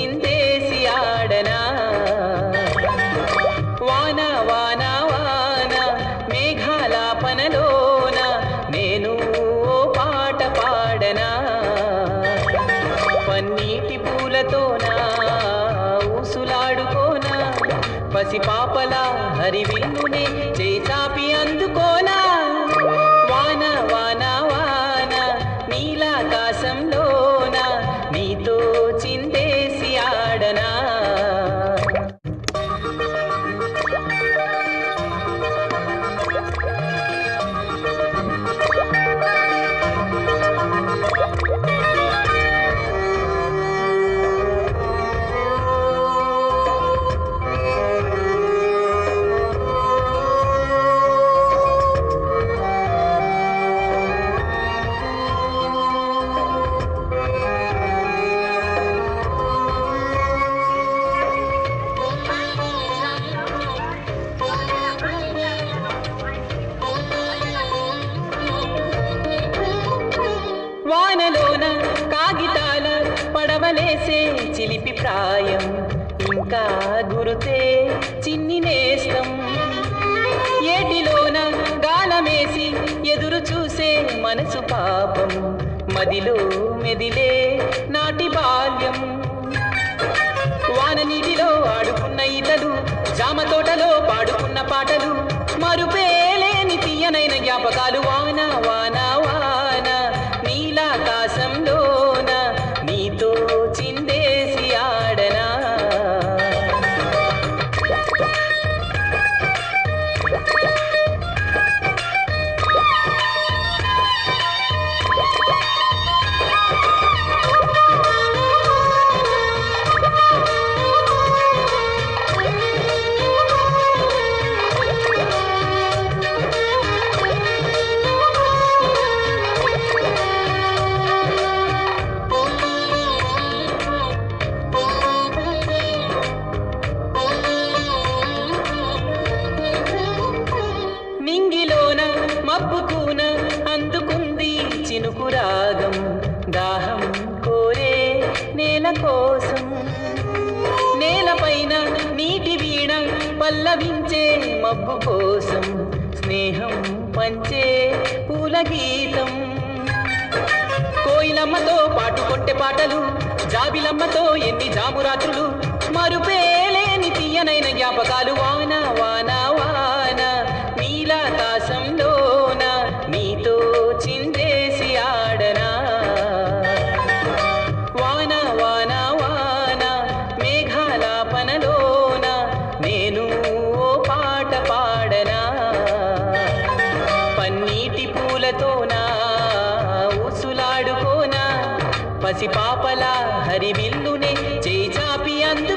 చిందేసి ఆడనా వాన వాన వాన మేఘాలాపనలోన నేను ఓ పాట పాడనా పన్నీటి పూలతోనా ఊసులాడుకోనా పసిపాపలా హరివిల్లునే చేసాపి అందుకోనా వాన వాన వాన నీలాకాశంలోన నీతో చిందేసి ఆడనా వానలోన కాగితాల పడవలేసే చిలిపి ప్రాయం ఇంకా గురుతే చిన్ని నేస్తం ఏటిలోన గాలమేసి ఎదురు చూసే మనసు పాపం మదిలో మెదిలే నాటి బాల్యం వాన నీటిలో ఆడుకున్న ఈతలు జామ తోటలో పాడుకున్న పాటలు మరుపేలేని తీయనైన జ్ఞాపకాలు వాన వాన వాన నీలాకాశంలోన నీతో చిందేసి ఆడనా నింగిలోన మబ్బుకున అందుకుంది చినుకు రాగం దాహం కోరే నేల కోసం నేలపైన నీటి వీణ పల్లవించే మబ్బు కోసం స్నేహం పంచే పూల గీతం కోయిలమ్మతో పాటు కొట్టే పాటలు జాబిలమ్మతో ఎన్ని జామురాత్రులు మరుపేలేని తీయనైన జ్ఞాపకాలు వాన వాన వాన నీలాకాశంలోన నీతో చిందేసి ఆడనా వాన వాన వాన మేఘాలాపనలోన నేను ఓ పాట పాడనా పన్నీటి పూలతోనా ఊసులాడుకోనా పసిపాపలా హరివిల్లునే చేచాపి అందు